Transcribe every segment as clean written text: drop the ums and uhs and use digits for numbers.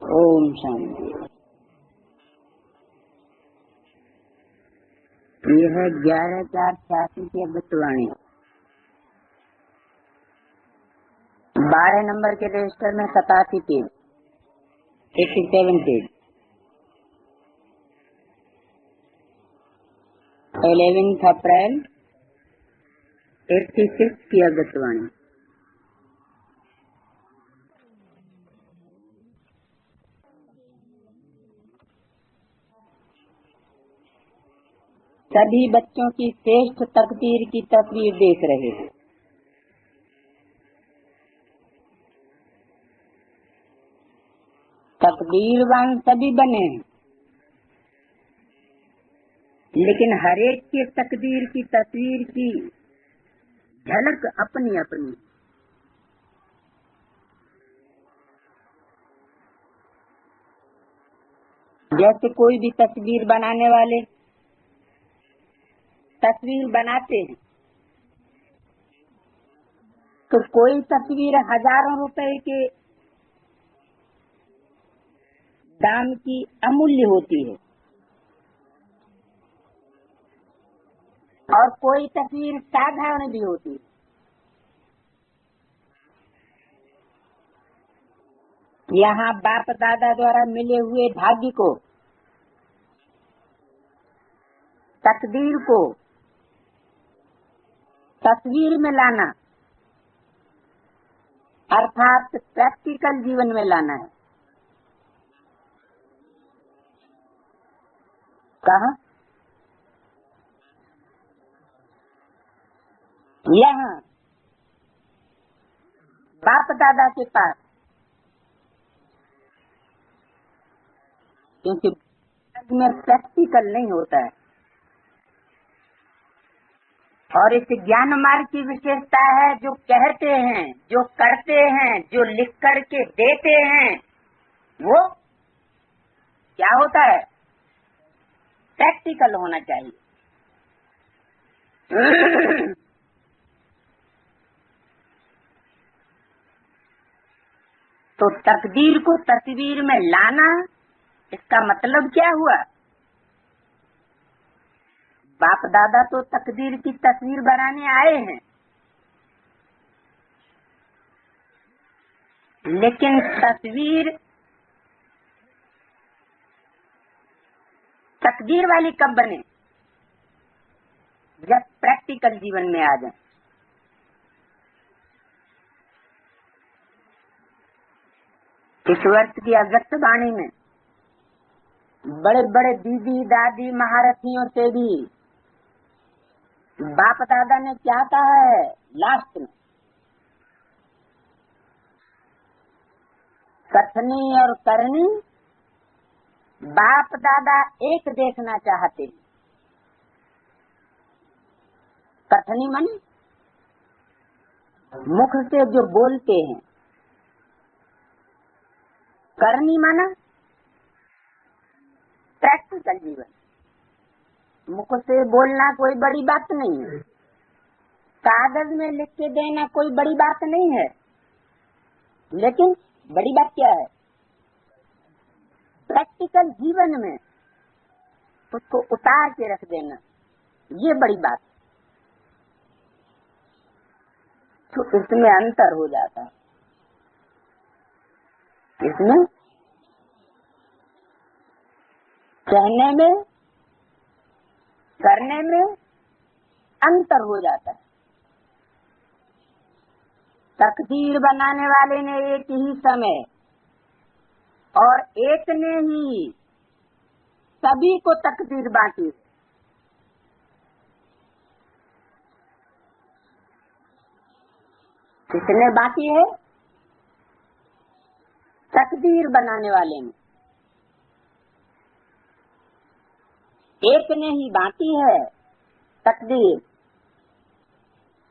ओम शांति। यह है 11/4/86 की अमृतवाणी। 12 नंबर के रजिस्टर में 87 पेज, 87 पेज। 11 अप्रैल 86 की अमृतवाणी। सभी बच्चों की श्रेष्ठ तकदीर की तस्वीर देख रहे हैं। तकदीरवान सभी बने हैं, लेकिन हरेक के तकदीर की तस्वीर की झलक अपनी अपनी। जैसे कोई भी तस्वीर बनाने वाले तस्वीर बनाते हैं, तो कोई तस्वीर हजारों रुपए के दाम की अमूल्य होती है और कोई तस्वीर साधारण भी होती है। यहाँ बाप दादा द्वारा मिले हुए भाग्य को, तकदीर को तस्वीर में लाना अर्थात प्रैक्टिकल जीवन में लाना है। कहाँ? यहाँ बाप दादा के पास, क्योंकि में प्रैक्टिकल नहीं होता है। और इस ज्ञान मार्ग की विशेषता है, जो कहते हैं, जो करते हैं, जो लिख करके देते हैं, वो क्या होता है? प्रैक्टिकल होना चाहिए। तो तकदीर को तस्वीर में लाना, इसका मतलब क्या हुआ? बाप दादा तो तकदीर की तस्वीर बनाने आए हैं, लेकिन तस्वीर तकदीर वाली कब बने? जब प्रैक्टिकल जीवन में आ जाए। इस वर्ष की अगस्त वाणी में बड़े बड़े दीदी दादी महारथियों से भी बाप दादा ने क्या कहा है लास्ट में? कथनी और करनी बाप दादा एक देखना चाहते। कथनी मन मुख से जो बोलते हैं, करनी माना प्रैक्टिकल जीवन। मुख से बोलना कोई बड़ी बात नहीं है, कागज में लिख के देना कोई बड़ी बात नहीं है, लेकिन बड़ी बात क्या है? प्रैक्टिकल जीवन में उसको उतार के रख देना, ये बड़ी बात। तो इसमें अंतर हो जाता है। इसमें कहने में करने में अंतर हो जाता है। तकदीर बनाने वाले ने एक ही समय और एक ने ही सभी को तकदीर बांटी। किसने बांटी है? तकदीर बनाने वाले ने। एक ने ही बांटी है तकदीर,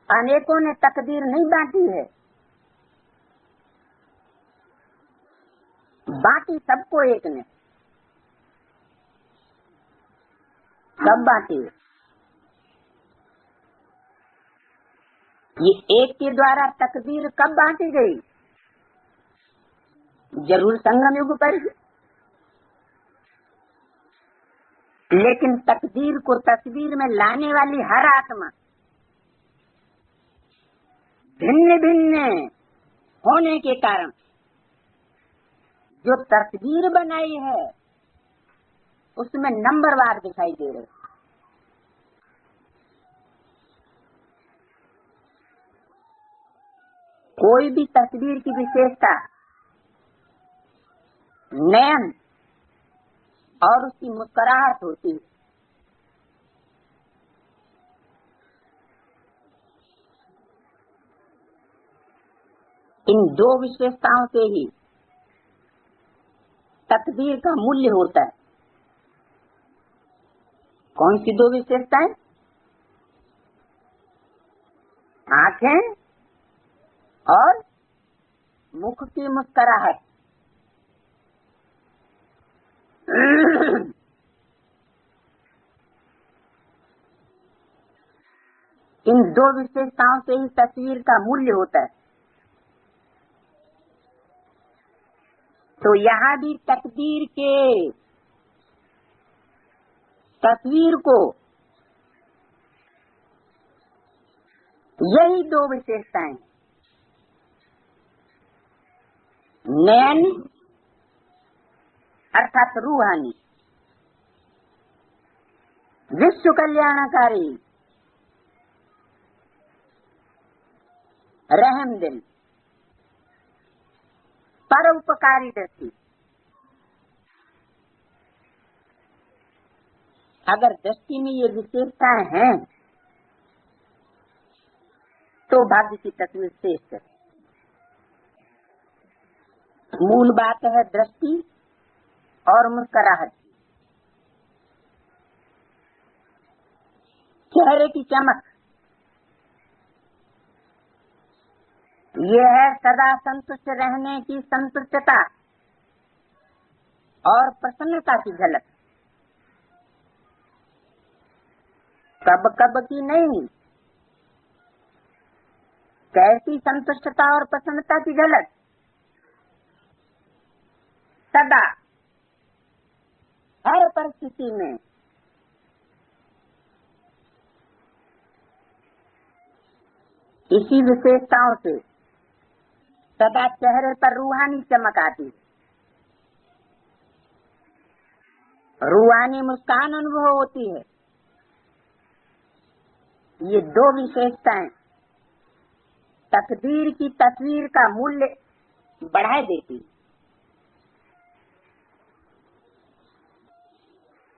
अनेकों ने तकदीर नहीं बांटी है। बांटी सबको एक ने। सब बांटी। ये एक के द्वारा तकदीर कब बांटी गई? जरूर संगम युग पर ही, लेकिन तकदीर को तस्वीर में लाने वाली हर आत्मा भिन्न भिन्न होने के कारण जो तस्वीर बनाई है उसमें नंबरवार दिखाई दे रहे। कोई भी तस्वीर की विशेषता नयन और उसकी मुस्कुराहट होती है। इन दो विशेषताओं से ही तकदीर का मूल्य होता है। कौन सी दो विशेषताएं? आंखें और मुख की मुस्कुराहट। इन दो विशेषताओं से ही तस्वीर का मूल्य होता है। तो यहाँ भी तकदीर के तस्वीर को यही दो विशेषताएं, नयन अर्थात रूहानी, विश्व कल्याणकारी रहमदिल, परोपकारी दृष्टि। अगर दृष्टि में ये विशेषताएं हैं तो भाग्य की तस्वीर श्रेष्ठ है। मूल बात है दृष्टि और मुस्कुराहट, चेहरे की चमक। ये है सदा संतुष्ट रहने की संतुष्टता और प्रसन्नता की झलक। कब कब की नहीं, कैसी संतुष्टता और प्रसन्नता की झलक? सदा हर परिस्थिति में इसी विशेषताओं से सदा चेहरे पर रूहानी चमक आती, रूहानी मुस्कान अनुभव होती है। ये दो विशेषताएं तकदीर की तस्वीर का मूल्य बढ़ा देती।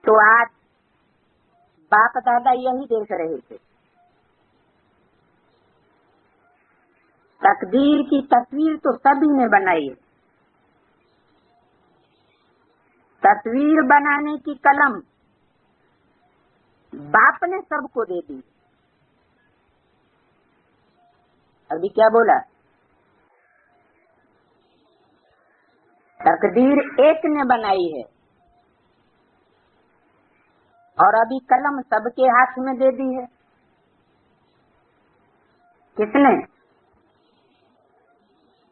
तो आज बाप दादा यही देख रहे थे। तकदीर की तस्वीर तो सभी ने बनाई है, तस्वीर बनाने की कलम बाप ने सबको दे दी। अभी क्या बोला? तकदीर एक ने बनाई है और अभी कलम सबके हाथ में दे दी है। किसने?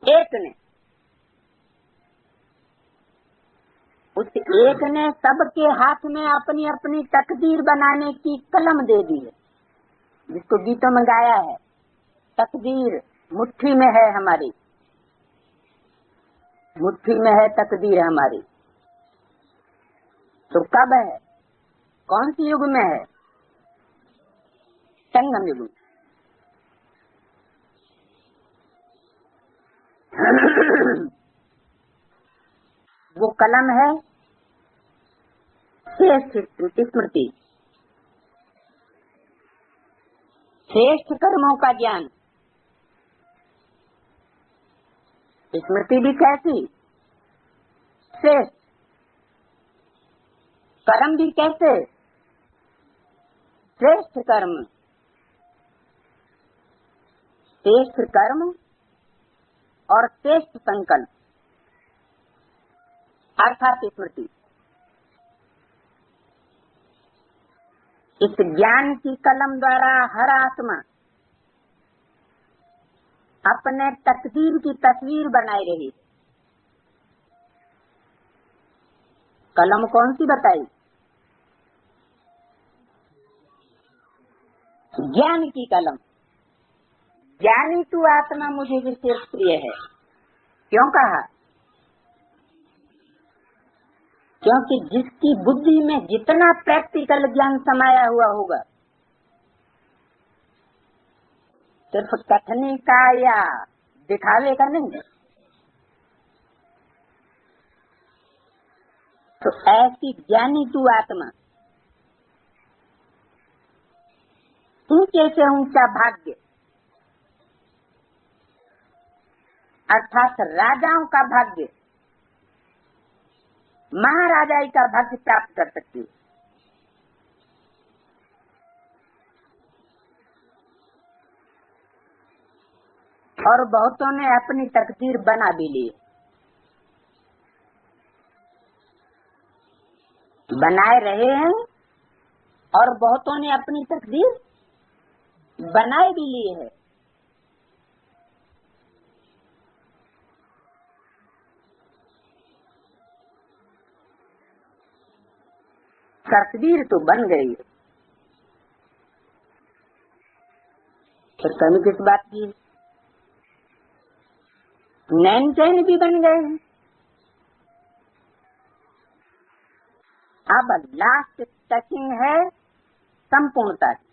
एक ने। उस एक ने सबके हाथ में अपनी अपनी तकदीर बनाने की कलम दे दी है, जिसको गीतों में गाया है, तकदीर मुट्ठी में है हमारी, मुट्ठी में है तकदीर हमारी। तो कब है? कौन सी युग में है? संगम युग। वो कलम है श्रेष्ठ स्मृति, श्रेष्ठ कर्मों का ज्ञान। स्मृति भी कैसी? श्रेष्ठ। कर्म भी कैसे? श्रेष्ठ कर्म। श्रेष्ठ कर्म और श्रेष्ठ संकल्प अर्थात स्मृति। इस ज्ञान की कलम द्वारा हर आत्मा अपने तकदीर की तस्वीर बनाई रही। कलम कौन सी बताई? ज्ञान की कलम। ज्ञानी तू आत्मा मुझे विशेष प्रिय है। क्यों कहा? क्योंकि जिसकी बुद्धि में जितना प्रैक्टिकल ज्ञान समाया हुआ होगा, सिर्फ कथने का या दिखावे का नहीं, तो ऐसी ज्ञानी तू आत्मा, ऊंचे से ऊंचा भाग्य अर्थात राजाओं का भाग्य, महाराजाई का भाग्य प्राप्त कर सकती है। और बहुतों ने अपनी तकदीर बना भी ली, बनाए रहे हैं, और बहुतों ने अपनी तकदीर बनाए भी लिए है। तकदीर तो बन गई है, फिर कमी किस बात की? नैन चैन भी बन गए हैं। अब लास्ट टचिंग है संपूर्णता की।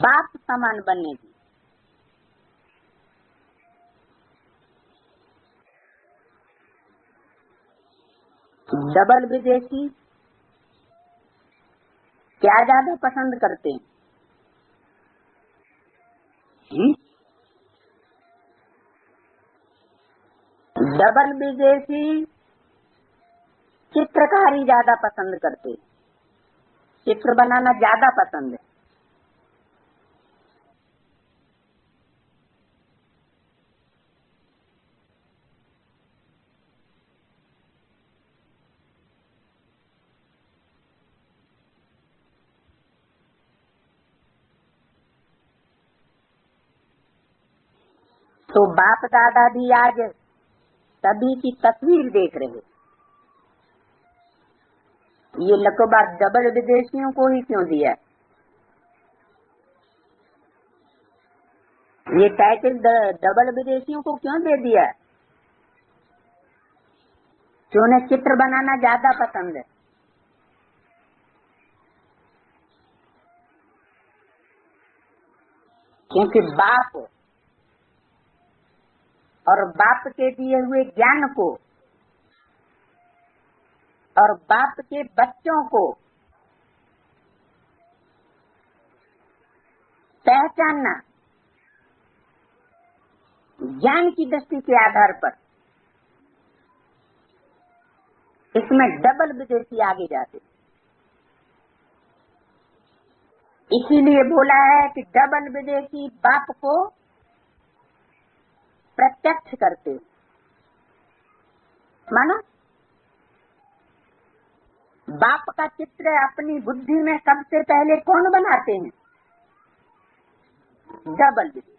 बाप समान बनने की। डबल विदेशी क्या ज्यादा पसंद करते हैं? डबल विदेशी चित्रकारी ज्यादा पसंद करते, चित्र बनाना ज्यादा पसंद है। तो बाप दादा भी आज सभी की तस्वीर देख रहे। ये लकबा डबल विदेशियों को ही क्यों दिया? ये टाइटल डबल विदेशियों को क्यों दे दिया? कि उन्हें चित्र बनाना ज्यादा पसंद है। क्योंकि बाप और बाप के दिए हुए ज्ञान को और बाप के बच्चों को पहचानना ज्ञान की दृष्टि के आधार पर, इसमें डबल विदेशी आगे जाते। इसीलिए बोला है कि डबल विदेशी बाप को प्रत्यक्ष करते। मानो बाप का चित्र अपनी बुद्धि में सबसे पहले कौन बनाते हैं? डबल विदेशी।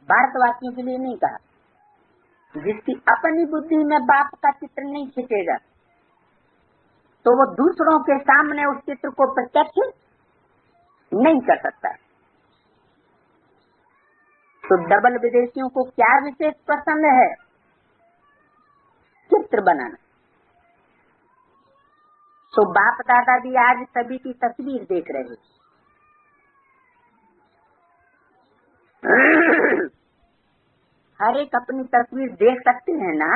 भारतवासियों के लिए नहीं कहा। जिसकी अपनी बुद्धि में बाप का चित्र नहीं खींचेगा, तो वो दूसरों के सामने उस चित्र को प्रत्यक्ष नहीं कर सकता। तो डबल विदेशियों को क्या विशेष पसंद है? चित्र बनाना। तो बाप दादा भी आज सभी की तस्वीर देख रहे। हर एक अपनी तस्वीर देख सकते हैं ना।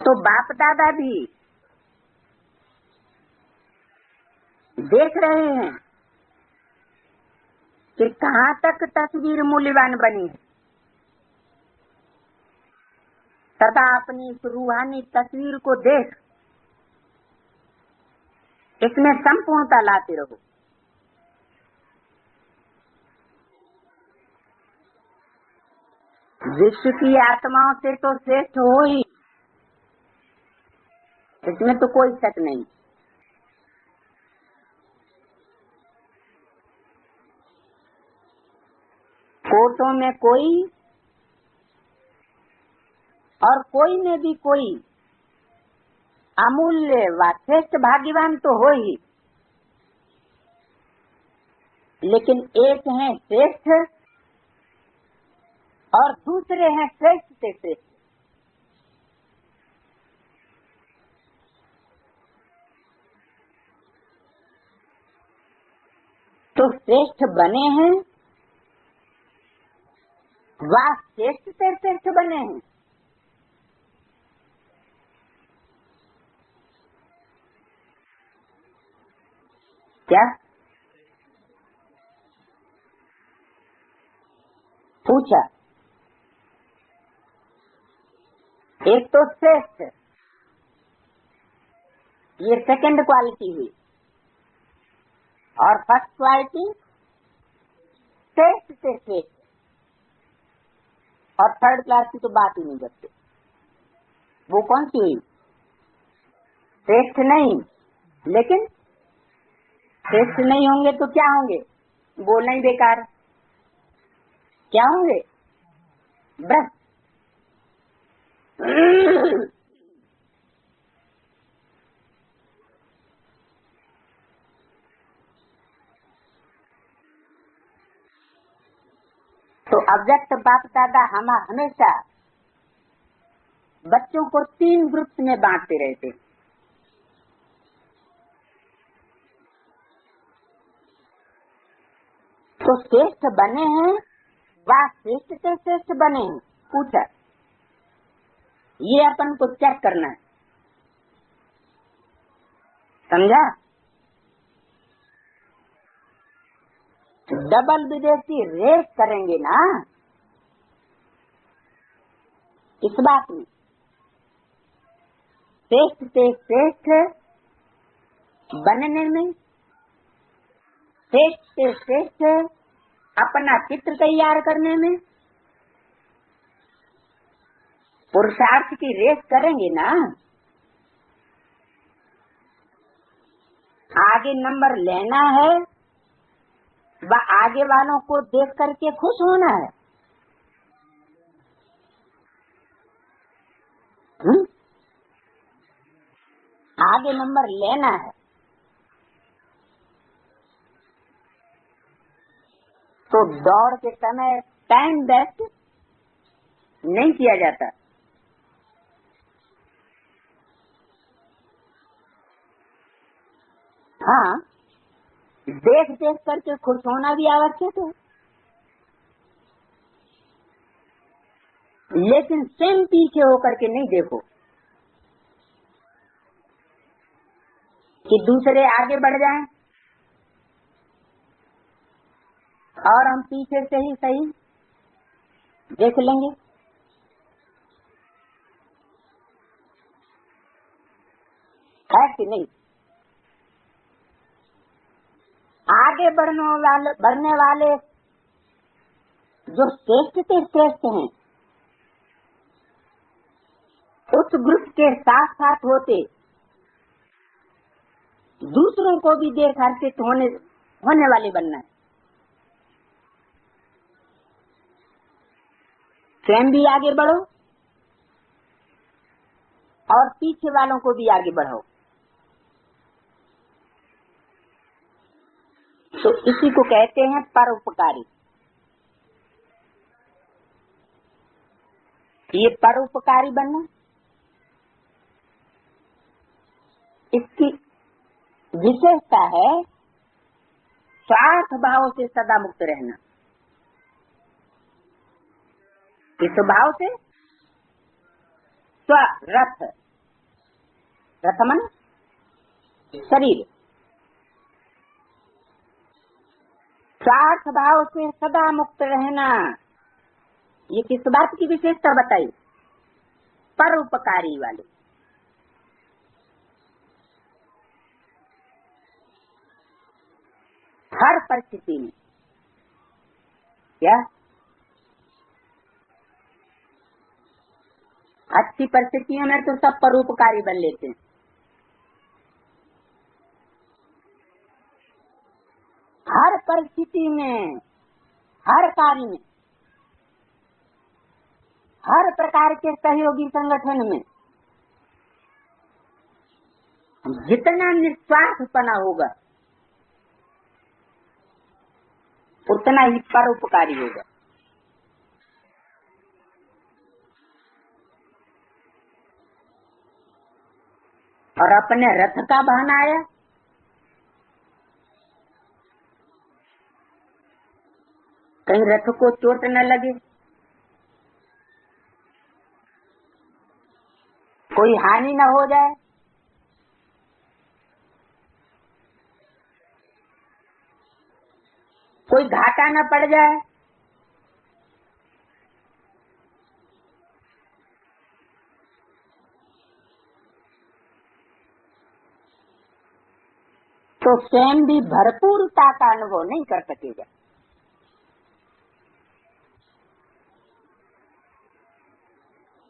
तो बाप दादा भी देख रहे हैं कि कहाँ तक तस्वीर मूल्यवान बनी है। सदा अपनी इस रूहानी तस्वीर को देख इसमें संपूर्णता लाते रहो। विश्व की आत्माओं से तो श्रेष्ठ हो ही, इसमें तो कोई शक नहीं। कोटों में कोई और कोई में भी कोई अमूल्य व श्रेष्ठ भाग्यवान तो हो ही, लेकिन एक है श्रेष्ठ और दूसरे हैं श्रेष्ठ से श्रेष्ठ। तो श्रेष्ठ बने हैं व श्रेष्ठ से श्रेष्ठ बने हैं। क्या पूछा? एक तो श्रेष्ठ, ये सेकंड क्वालिटी हुई, और फर्स्ट क्वालिटी श्रेष्ठ से श्रेष्ठ, और थर्ड क्लास की तो बात ही नहीं करते। वो कौन सी हुई? श्रेष्ठ नहीं, लेकिन श्रेष्ठ नहीं होंगे तो क्या होंगे? बोलना ही बेकार। क्या होंगे? भ्रष्ट। तो अव्यक्त बाप दादा हमेशा बच्चों को 3 ग्रुप में बांटते रहते। तो श्रेष्ठ बने हैं व श्रेष्ठ से श्रेष्ठ बने हैं। पूछा, ये अपन को चेक करना है। समझा? डबल विदेशी रेस करेंगे ना इस बात में, श्रेष्ठ से श्रेष्ठ बनने में, श्रेष्ठ से श्रेष्ठ अपना चित्र तैयार करने में पुरुषार्थ की रेस करेंगे ना। आगे नंबर लेना है व आगे वालों को देख करके खुश होना है। आगे नंबर लेना है तो दौड़ के समय टाइम वेस्ट नहीं किया जाता। हाँ, देख देख करके खुश होना भी आवश्यक है, लेकिन स्वयं पीछे होकर के नहीं देखो कि दूसरे आगे बढ़ जाएं और हम पीछे से ही सही देख लेंगे। है कि नहीं? आगे बढ़ने वाले जो श्रेष्ठ से श्रेष्ठ हैं, उस ग्रुप के साथ साथ होते दूसरों को भी देख हर्षित होने वाले बनना है। स्वयं भी आगे बढ़ो और पीछे वालों को भी आगे बढ़ाओ। तो इसी को कहते हैं परोपकारी। ये परोपकारी बनना, इसकी विशेषता है स्वार्थ भाव से सदा मुक्त रहना। किस भाव से? स्वरथ, रथ मन शरीर, स्वार्थ भाव से सदा मुक्त रहना। ये किस बात की विशेषता बताई? परोपकारी वाले। हर परिस्थिति में क्या अच्छी परिस्थितियों में तो सब परोपकारी बन लेते हैं। हर परिस्थिति में, हर कार्य में हर प्रकार के सहयोगी संगठन में जितना निस्वार्थपना होगा उतना ही परोपकारी होगा। और अपने रथ का बहाना आया, कहीं रथ को चोट न लगे, कोई हानि न हो जाए, कोई घाटा न पड़ जाए, तो स्वयं भी भरपूरता का अनुभव नहीं कर सकेगा।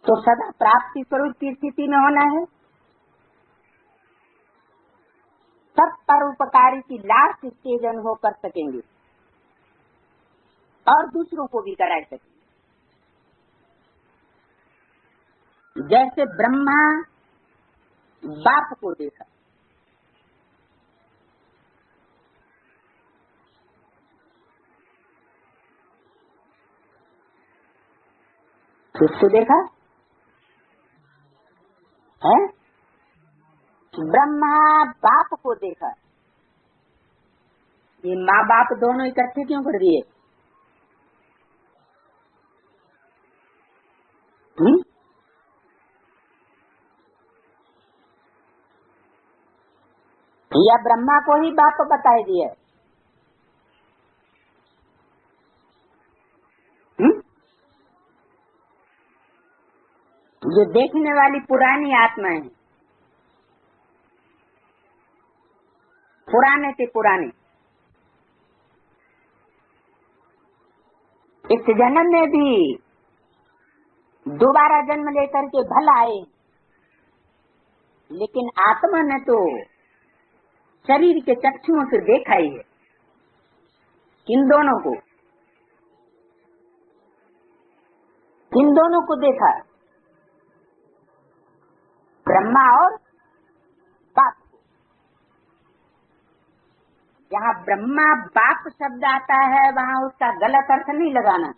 तो सदा प्राप्ति स्वरूप की स्थिति में होना है। सब परोपकारी की लास्ट स्टेज अनुभव कर सकेंगे और दूसरों को भी करा सकेंगे। जैसे ब्रह्मा बाप को देखा, किसको देखा है? ब्रह्मा बाप को देखा। ये माँ बाप दोनों इकट्ठे क्यों कर दिए? या ब्रह्मा को ही बाप बताए दिए? जो देखने वाली पुरानी आत्माएं, पुराने से पुराने, इस जन्म में भी दोबारा जन्म लेकर के भला आए, लेकिन आत्मा ने तो शरीर के चक्षुओं से देखा ही है। किन दोनों को? किन दोनों को देखा? ब्रह्मा और बाप को। जहाँ ब्रह्मा बाप शब्द आता है वहाँ उसका गलत अर्थ नहीं लगाना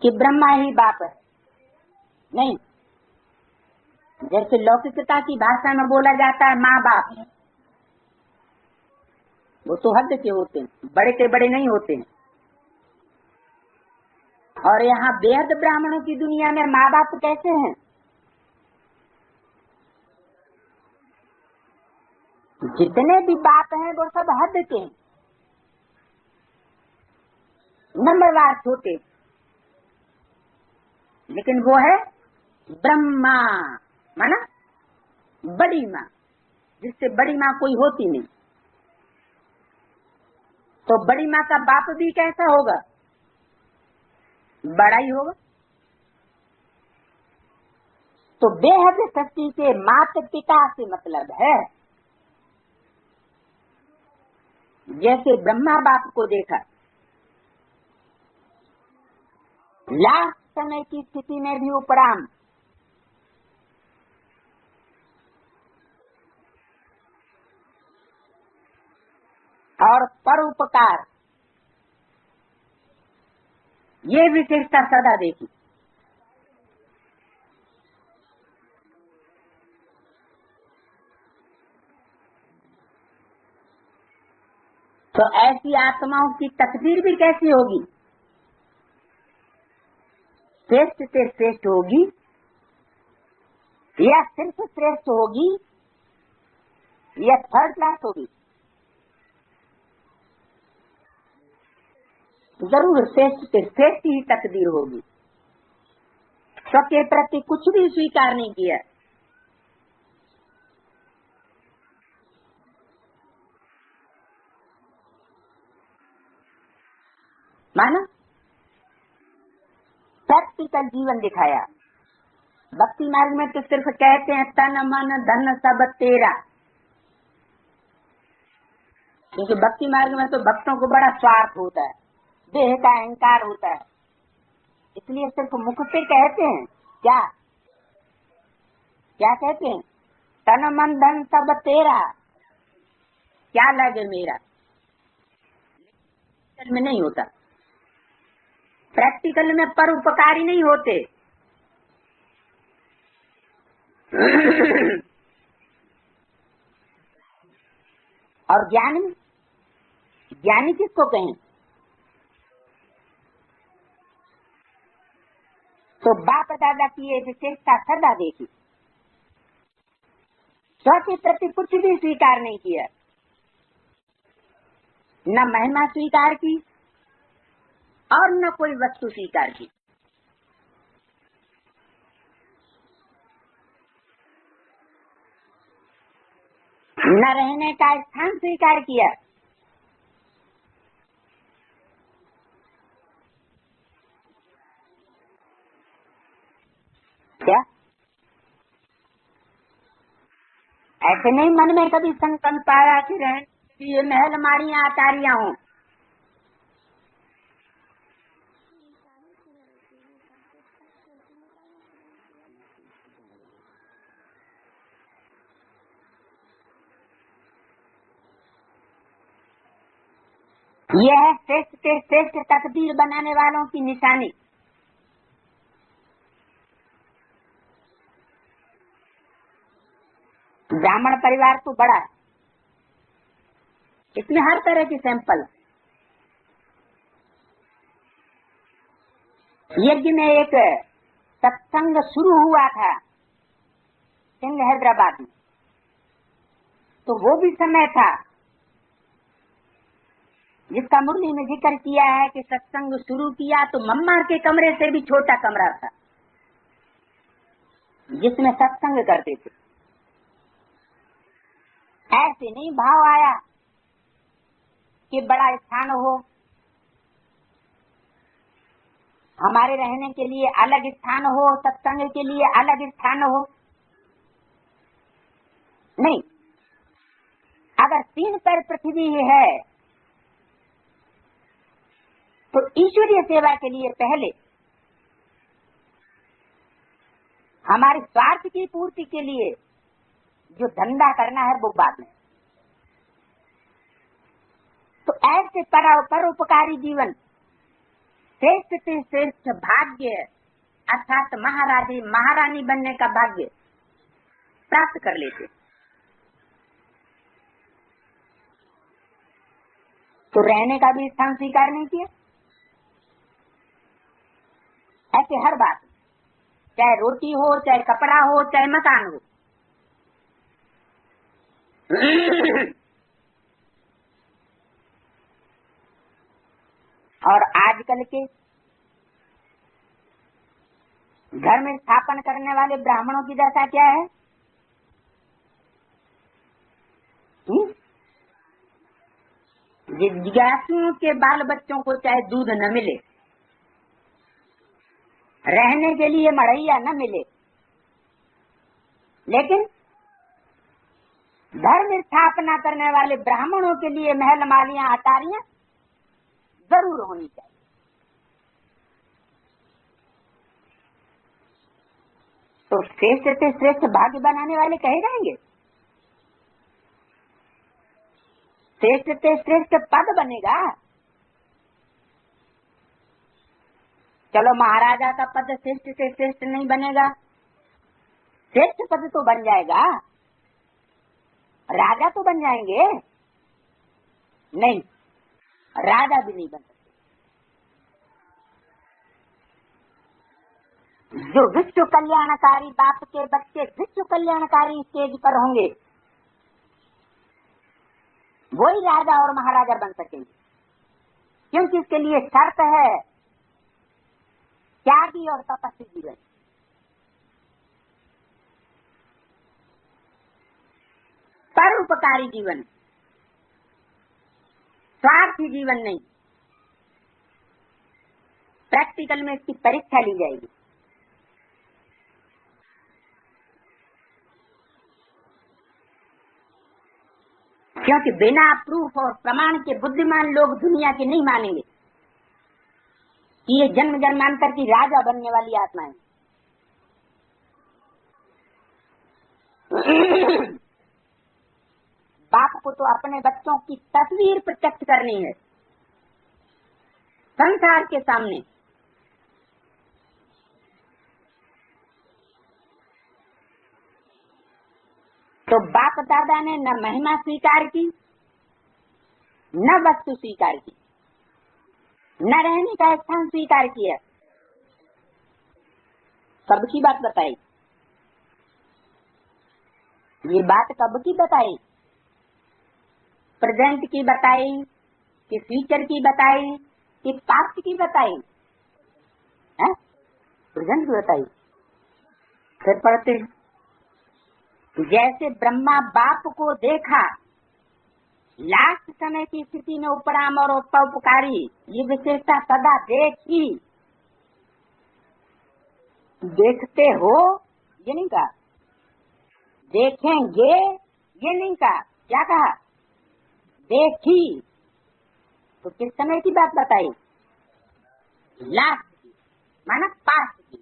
कि ब्रह्मा ही बाप है, नहीं। जैसे लौकिकता की भाषा में बोला जाता है माँ बाप, वो तो हद के होते हैं, बड़े से बड़े नहीं होते हैं। और यहाँ बेहद ब्राह्मणों की दुनिया में माँ बाप कैसे हैं? जितने भी बाप हैं वो सब हद के हैं, नंबरवार छोटे, लेकिन वो है ब्रह्मा, माना बड़ी माँ, जिससे बड़ी माँ कोई होती नहीं। तो बड़ी माँ का बाप भी कैसा होगा? बड़ा ही होगा। तो बेहद शक्ति से माता पिता से मतलब है। जैसे ब्रह्मा बाप को देखा, लास्ट समय की स्थिति में भी उपराम और परोपकार, ये विशेषता सदा देखी। तो ऐसी आत्माओं की तकदीर भी कैसी होगी? श्रेष्ठ से श्रेष्ठ होगी या सिर्फ श्रेष्ठ होगी या थर्ड क्लास होगी? जरूर श्रेष्ठ से श्रेष्ठ ही तकदीर होगी। स्व के प्रति कुछ भी स्वीकार नहीं किया, माना प्रैक्टिकल जीवन दिखाया। भक्ति मार्ग में तो सिर्फ कहते हैं तन मन धन सब तेरा, क्योंकि भक्ति मार्ग में तो भक्तों को बड़ा स्वार्थ होता है, देह का अहंकार होता है। इसलिए सिर्फ मुख से कहते हैं। क्या क्या कहते हैं? तन मन धन सब तेरा, क्या लगे मेरा। में नहीं होता, प्रैक्टिकल में परोपकारी नहीं होते। और ज्ञानी, ज्ञानी किसको कहें? तो बाप दादा की ये विशेषता सदा देखी, स्व के प्रति कुछ भी स्वीकार नहीं किया, न महिमा स्वीकार की और न कोई वस्तु स्वीकार की। न रहने का स्थान स्वीकार किया, क्या ऐसे नहीं मन में कभी संकल्प आया कि रहने कि ये महल माड़ियां अटारियां हों? यह है श्रेष्ठ के श्रेष्ठ तकदीर बनाने वालों की निशानी। ब्राह्मण परिवार तो बड़ा है, इसमें हर तरह की सैंपल। यज्ञ में एक सत्संग शुरू हुआ था सिंह हैदराबाद में, तो वो भी समय था जिसका मुरली में जिक्र किया है कि सत्संग शुरू किया तो मम्मा के कमरे से भी छोटा कमरा था जिसमें सत्संग करते थे। ऐसे नहीं भाव आया कि बड़ा स्थान हो, हमारे रहने के लिए अलग स्थान हो, सत्संग के लिए अलग स्थान हो। नहीं, अगर 3 पैर पृथ्वी है तो ईश्वरीय सेवा के लिए पहले, हमारे स्वार्थ की पूर्ति के लिए जो धंधा करना है वो बाद में। तो ऐसे परोपकारी जीवन श्रेष्ठ से श्रेष्ठ भाग्य अर्थात महाराजी महारानी बनने का भाग्य प्राप्त कर लेते। तो रहने का भी स्थान स्वीकार नहीं किया। ऐसे हर बात, चाहे रोटी हो, चाहे कपड़ा हो, चाहे मकान हो। और आजकल के घर में स्थापन करने वाले ब्राह्मणों की दशा क्या है? जिज्ञासुओं के बाल बच्चों को चाहे दूध न मिले, रहने के लिए मड़ैया न मिले, लेकिन धर्म स्थापना करने वाले ब्राह्मणों के लिए महल मालियां अटारियां जरूर होनी चाहिए। तो श्रेष्ठ से श्रेष्ठ भाग्य बनाने वाले कहे जाएंगे, श्रेष्ठ से श्रेष्ठ पद बनेगा। चलो महाराजा का पद श्रेष्ठ से श्रेष्ठ नहीं बनेगा, श्रेष्ठ पद तो बन जाएगा, राजा तो बन जाएंगे। नहीं, राजा भी नहीं बन सकते। जो विश्व कल्याणकारी बाप के बच्चे विश्व कल्याणकारी स्टेज पर होंगे वही राजा और महाराजा बन सकेंगे, क्योंकि इसके लिए शर्त है त्यागी और तपस्वी जीवन। परोपकारी जीवन, स्वार्थी जीवन नहीं। प्रैक्टिकल में इसकी परीक्षा ली जाएगी। क्योंकि बिना प्रूफ और प्रमाण के बुद्धिमान लोग दुनिया के नहीं मानेंगे। कि ये जन्म जन्मांतर की राजा बनने वाली आत्माएं। बाप को तो अपने बच्चों की तस्वीर प्रत्यक्ष करनी है संसार के सामने। तो बाप दादा ने न महिमा स्वीकार की, न वस्तु स्वीकार की, न रहने का स्थान स्वीकार किया। कब की बात बताई? ये बात कब की बताई? प्रेजेंट की बताई कि फ्यूचर की बताई कि पास्ट की बताई? है प्रेजेंट की बताई। फिर पढ़ते हैं, जैसे ब्रह्मा बाप को देखा, लास्ट समय की स्थिति में उपराम और उपकारी, ये विशेषता सदा देखी। देखते हो ये नहीं कहा, देखेंगे ये नहीं कहा, क्या कहा? देखी। तो किस समय की बात बताई? लास्ट की, माना पास्ट की।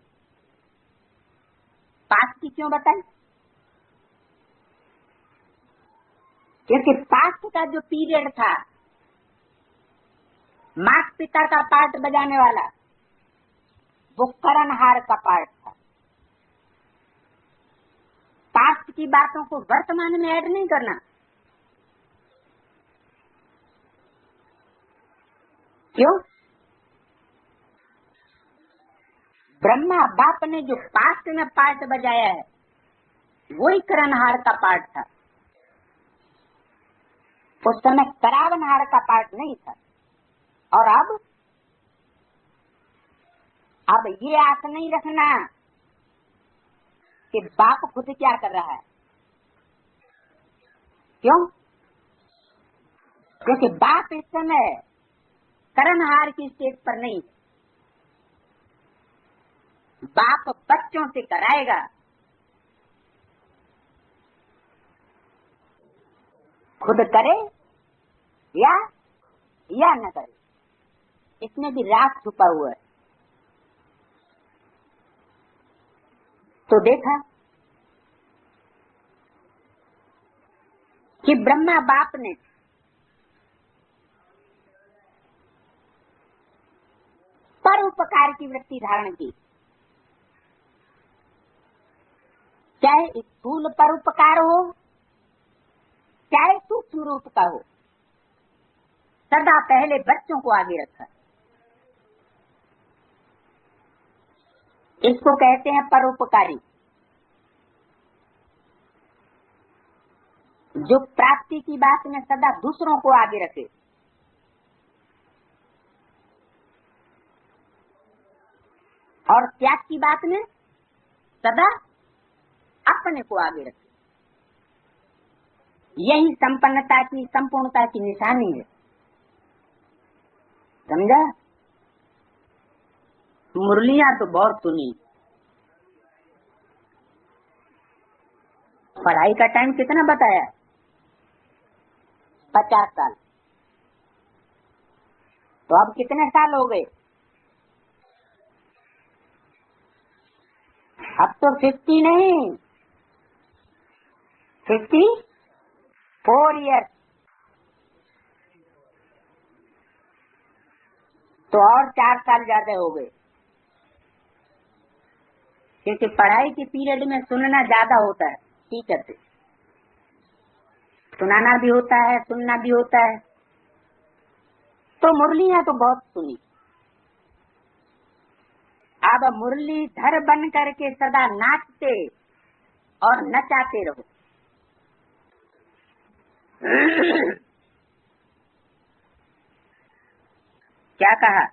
पास्ट की क्यों बताई? क्योंकि पास्ट का जो पीरियड था, माता पिता का पार्ट बजाने वाला, वो करणहार का पार्ट था। पास्ट की बातों को वर्तमान में ऐड नहीं करना। क्यों? ब्रह्मा बाप ने जो पास्ट में पार्ट बजाया है, वही करणहार का पार्ट था। उस समय करावनहार का पार्ट नहीं था। और अब ये आस नहीं रखना कि बाप खुद क्या कर रहा है। क्यों? क्योंकि बाप इस समय करणहार की स्टेज पर नहीं। बाप बच्चों से कराएगा। खुद करे या न करे, इसमें भी राज छुपा हुआ है। तो देखा कि ब्रह्मा बाप ने परोपकार की वृत्ति धारण की, चाहे स्थूल परोपकार हो चाहे सूक्ष्म रूप का हो, सदा पहले बच्चों को आगे रखा। इसको कहते हैं परोपकारी। जो प्राप्ति की बात में सदा दूसरों को आगे रखे, और त्याग की बात में सदा अपने को आगे रखे। यही संपन्नता की, संपूर्णता की निशानी है। समझा? मुरलियां तो बहुत सुनी। पढ़ाई का टाइम कितना बताया? 50 साल। तो अब कितने साल हो गए? अब तो 50 नहीं, 54 ईयर्स। तो और 4 साल ज्यादा हो गए, क्योंकि पढ़ाई के पीरियड में सुनना ज्यादा होता है। टीचर से सुनाना भी होता है, सुनना भी होता है। तो मुरलियां तो बहुत सुनी। अब मुरलीधर बन करके सदा नाचते और नचाते रहो। क्या कहा?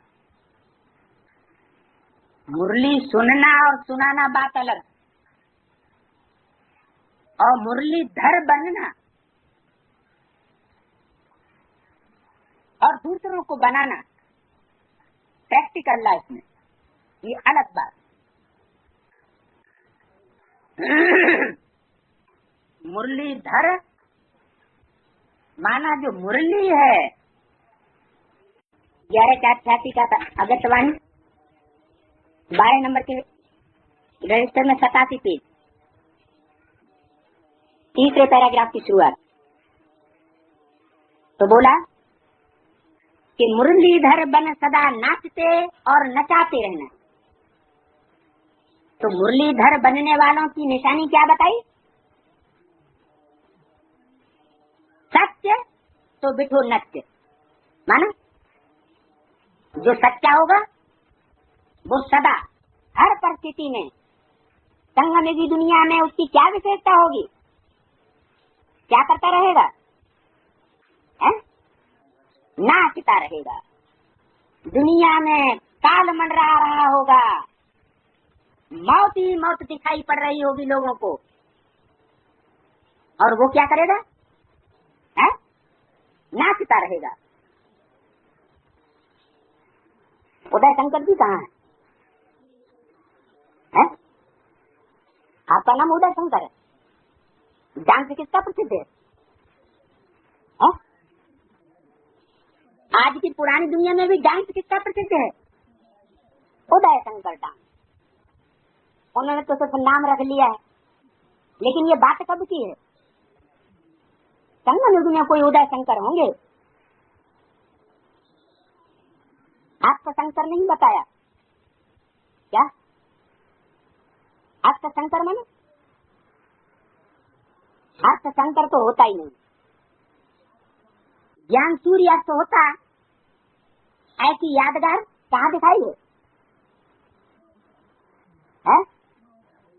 मुरली सुनना और सुनाना बात अलग, और मुरलीधर बनना और दूसरों को बनाना प्रैक्टिकल लाइफ में, ये अलग बात। मुरलीधर माना जो मुरली है, 11/4 का था अगतवाणी, 12 नंबर के रजिस्टर में 87 पेज, तीसरे पैराग्राफ की शुरुआत। तो बोला कि मुरलीधर बन सदा नाचते और नचाते रहना। तो मुरलीधर बनने वालों की निशानी क्या बताई? सत्य तो बिठो नत्य, माना जो सच्चा होगा वो सदा हर परिस्थिति में संगम की दुनिया में उसकी क्या विशेषता होगी? क्या करता रहेगा? है? नाचता रहेगा। दुनिया में काल मंडरा रहा होगा, मौत ही मौत दिखाई पड़ रही होगी लोगों को, और वो क्या करेगा? है? नाचता रहेगा। उदय शंकर जी कहाँ है? आपका नाम उदय शंकर है, डांस किसका प्रसिद्ध है? आज की पुरानी दुनिया में भी डांस किसका प्रसिद्ध है? उदय शंकर डांस। उन्होंने तो सिर्फ नाम रख लिया है, लेकिन ये बात कब की है? संगम युग में कोई उदय शंकर होंगे? आपका शंकर नहीं बताया क्या? आपका शंकर माने आपका शंकर तो होता ही नहीं। ज्ञान सूर्यास्त तो होता, ऐसी यादगार कहाँ दिखाई है?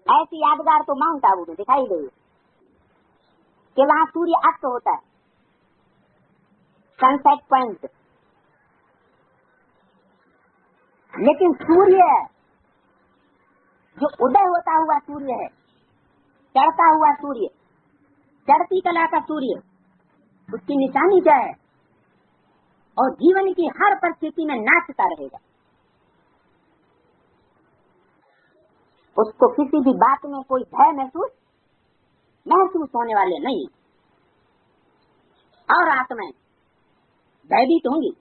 ऐसी यादगार तो माउंट आबू में दिखाई गई कि वहाँ सूर्य अस्त होता है, सनसेट पॉइंट। लेकिन सूर्य जो उदय होता हुआ सूर्य है, चढ़ता हुआ सूर्य, चढ़ती कला का सूर्य, उसकी निशानी क्या है? और जीवन की हर परिस्थिति में नाचता रहेगा। उसको किसी भी बात में कोई भय महसूस होने वाले नहीं, और आत्माएं भयभीत होंगी।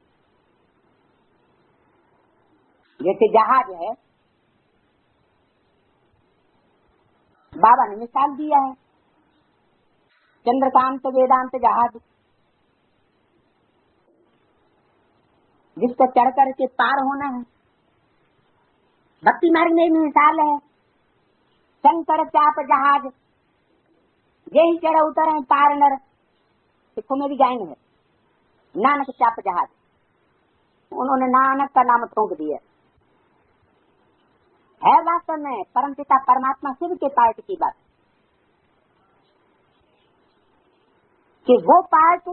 जैसे जहाज है, बाबा ने मिसाल दिया है, चंद्रकांत वेदांत जहाज, जिसको चढ़ कर के पार होना है। भक्ति मार्ग में भी मिसाल है, शंकर चाप जहाज, यही चढ़ उतर है पार नर। सिखों में भी गायन है, नानक चाप जहाज। उन्होंने नानक का नाम ठोक दिया है। वास्तव में परमपिता परमात्मा शिव के पार्ट की बात, कि वो पार्ट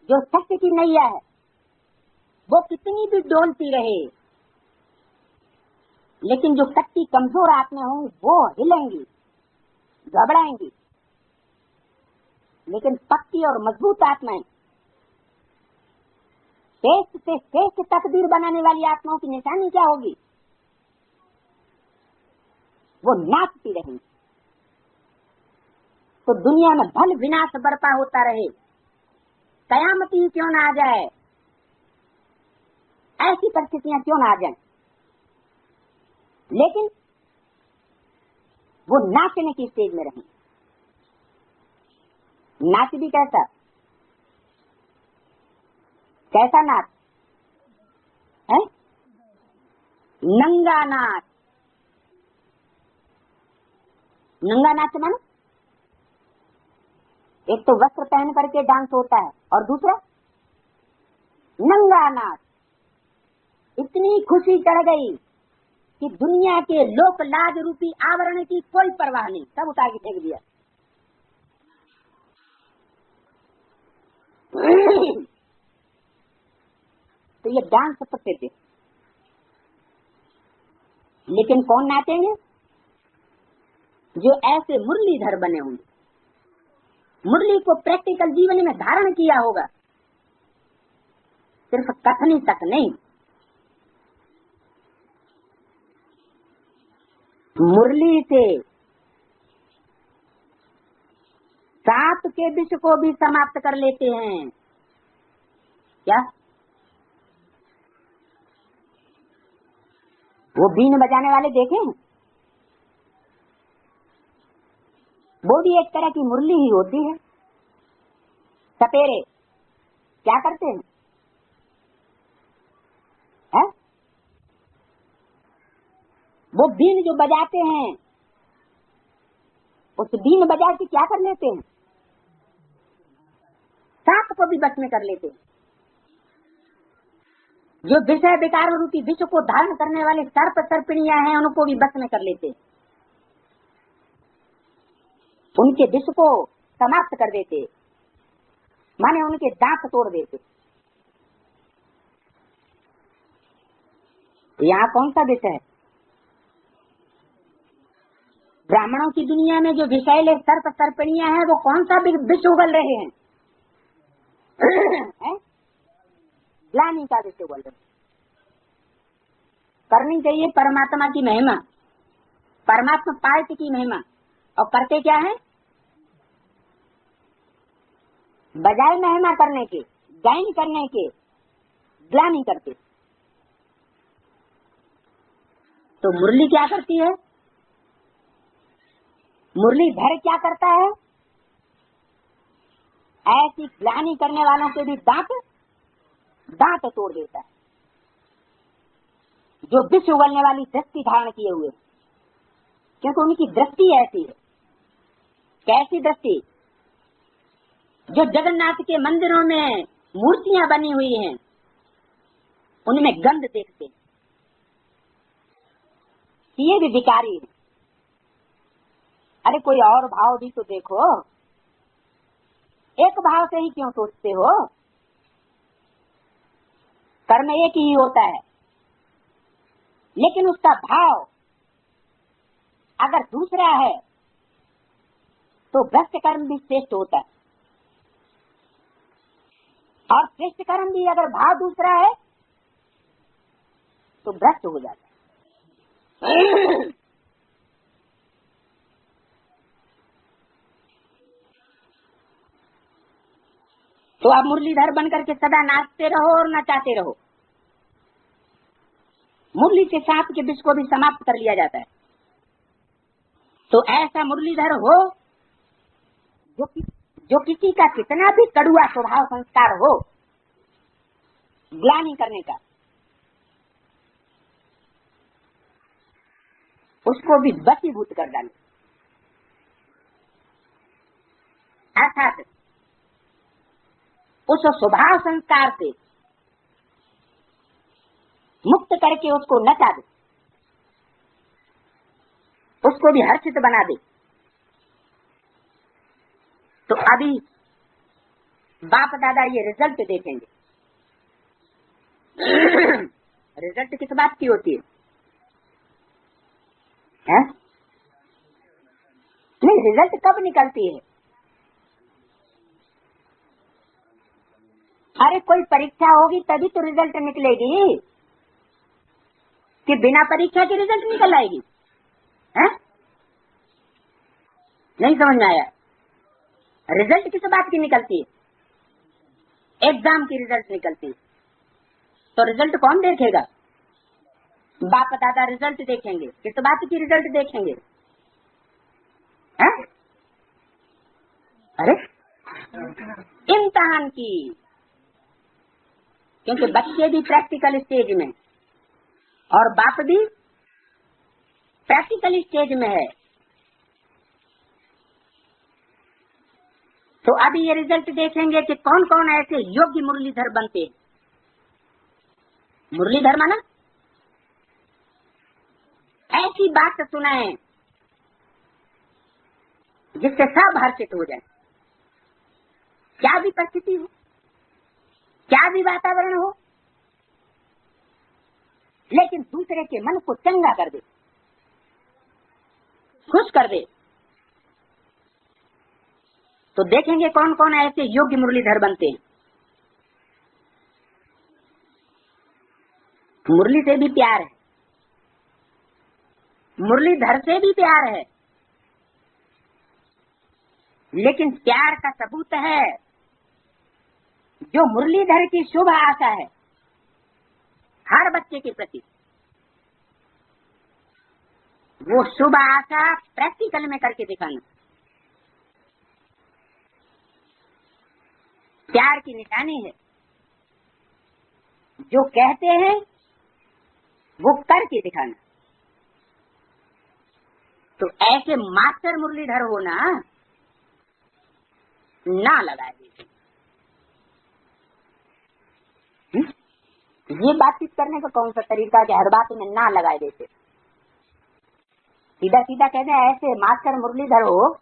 जो सत्य की नैया है, वो कितनी भी डोलती रहे, लेकिन जो शक्ति कमजोर आत्मा होंगी वो हिलेंगी, घबराएंगी। लेकिन पक्की और मजबूत आत्माएं, श्रेष्ठ से श्रेष्ठ तकदीर बनाने वाली आत्माओं की निशानी क्या होगी? वो नाचती रहेंगी। तो दुनिया में भल विनाश बरपा होता रहे, कयामत ही क्यों ना आ जाए, ऐसी परिस्थितियां क्यों ना आ जाए, लेकिन वो नाचने की स्टेज में रहें। नाच भी कैसा नाच है? नंगा नाच। नंगा नाच मानो एक तो वस्त्र पहन करके डांस होता है, और दूसरा नंगा नाच। इतनी खुशी चढ़ गई कि दुनिया के लोक लाज रूपी आवरण की कोई परवाह नहीं, सब उतार के फेंक दिया। तो ये डांस प्रसिद्ध है। लेकिन कौन नाचेंगे? जो ऐसे मुरलीधर बने होंगे, मुरली को प्रैक्टिकल जीवन में धारण किया होगा, सिर्फ कथनी तक नहीं। मुरली से सांप के विष को भी समाप्त कर लेते हैं। क्या? वो बीन बजाने वाले देखे हैं? वो भी एक तरह की मुरली ही होती है। सपेरे क्या करते हैं? है? वो बीन जो बजाते हैं, उस बीन बजा के क्या कर लेते हैं? सांप को भी बस में कर लेते हैं। जो विषय विकार रूपी विश्व को धारण करने वाले सर्प सर्पिणियां हैं, उनको भी बस में कर लेते हैं। उनके विश्व को समाप्त कर देते, माने उनके दांत तोड़ देते। यहाँ कौन सा विषय है? ब्राह्मणों की दुनिया में जो विषैले सर्प सर्पिणियां हैं, वो कौन सा विश्व उगल रहे हैं? ग्लानि का विषय उगल रहे। करनी चाहिए परमात्मा की महिमा, परमात्मा पार्थ की महिमा, और करते क्या है? बजाय महिमा करने के, गायन करने के, ग्लानि करते। तो मुरली क्या करती है? मुरलीधर क्या करता है? ऐसी ग्लानि करने वालों के भी दांत तोड़ देता है, जो विश्व उगलने वाली दृष्टि धारण किए हुए, क्योंकि उनकी दृष्टि ऐसी है। कैसी दृष्टि? जो जगन्नाथ के मंदिरों में मूर्तियां बनी हुई हैं, उनमें गंध देखते हैं, ये भी विकारी है। अरे कोई और भाव भी तो देखो, एक भाव से ही क्यों सोचते हो? कर्म एक ही होता है, लेकिन उसका भाव अगर दूसरा है तो भ्रष्ट कर्म भी श्रेष्ठ होता है, और श्रेष्ठ कर्म भी अगर भाव दूसरा है तो भ्रष्ट हो जाता है। तो आप मुरलीधर बनकर के सदा नाचते रहो और नचाते रहो। मुरली के सांप के विष को भी समाप्त कर लिया जाता है। तो ऐसा मुरलीधर हो जो किसी का कितना भी कड़ुआ स्वभाव संस्कार हो, ग्लानि करने का, उसको भी वशीभूत कर डाले। अर्थात उस स्वभाव संस्कार से मुक्त करके उसको नचा दे, उसको भी हर्षित बना दे। तो अभी बाप दादा ये रिजल्ट देखेंगे। रिजल्ट किस बात की होती है? नहीं, रिजल्ट कब निकलती है? अरे कोई परीक्षा होगी तभी तो रिजल्ट निकलेगी, कि बिना परीक्षा के रिजल्ट निकल आएगी? है? नहीं समझ में आया। रिजल्ट किस बात की निकलती है? एग्जाम की रिजल्ट निकलती है। तो रिजल्ट कौन देखेगा? बाप दादा रिजल्ट देखेंगे। किस बात की रिजल्ट देखेंगे? है? अरे इम्तिहान की, क्योंकि बच्चे भी प्रैक्टिकल स्टेज में और बाप भी प्रैक्टिकल स्टेज में है। तो अभी ये रिजल्ट देखेंगे कि कौन कौन ऐसे योग्य मुरलीधर बनते हैं। मुरलीधर माना ऐसी बात सुनाए जिससे सब हर्षित हो जाए, क्या भी परिस्थिति हो, क्या भी वातावरण हो, लेकिन दूसरे के मन को चंगा कर दे, खुश कर दे। तो देखेंगे कौन कौन ऐसे योग्य मुरलीधर बनते हैं। मुरली से भी प्यार है, मुरलीधर से भी प्यार है, लेकिन प्यार का सबूत है जो मुरलीधर की शुभ आशा है हर बच्चे के प्रति, वो शुभ आशा प्रैक्टिकल में करके दिखाना प्यार की निशानी है। जो कहते हैं वो करके दिखाना। तो ऐसे मास्टर मुरलीधर होना ना लगाए देते। ये बातचीत करने का कौन सा तरीका कि हर बात में ना लगाए देते। सीधा सीधा कहते हैं ऐसे मास्टर मुरलीधर हो,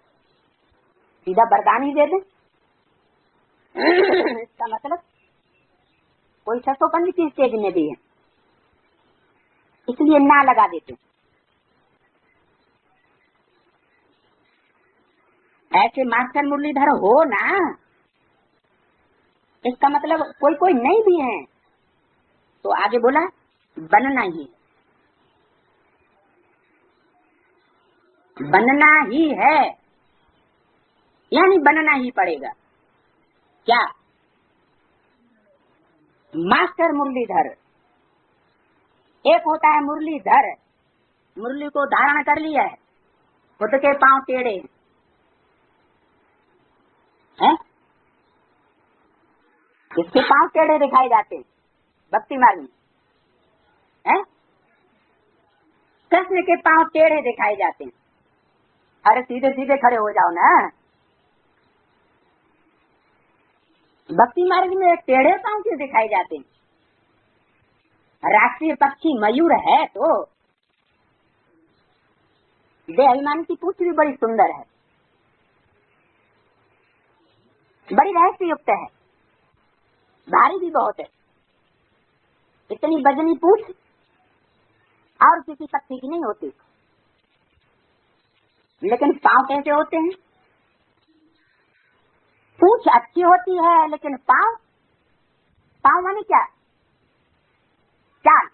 सीधा वरदान ही दे दे। इसका मतलब कोई ससोपन की स्टेज में भी है, इसलिए ना लगा देते। ऐसे मास्टर मुरलीधर हो ना, इसका मतलब कोई कोई नहीं भी है। तो आगे बोला बनना ही है, यानी बनना ही पड़ेगा। क्या? मास्टर मुरलीधर। एक होता है मुरलीधर, मुरली को धारण कर लिया है, खुद के पांव टेढ़े हैं, इसके पांव टेढ़े दिखाई जाते हैं भक्ति मार्ग में, हैं? कृष्ण के पांव टेढ़े दिखाई जाते हैं। अरे सीधे सीधे खड़े हो जाओ ना। भक्ति मार्ग में टेढ़े पांव क्यों दिखाई जाते हैं? राष्ट्रीय पक्षी मयूर है तो देहाभिमान की पूंछ भी बड़ी सुंदर है, बड़ी रहस्य युक्त है, भारी भी बहुत है। इतनी वजनी पूंछ और किसी पक्षी की नहीं होती। लेकिन पांव कैसे होते हैं? पूंछ अच्छी होती है लेकिन पांव, पांव माने क्या? चाल।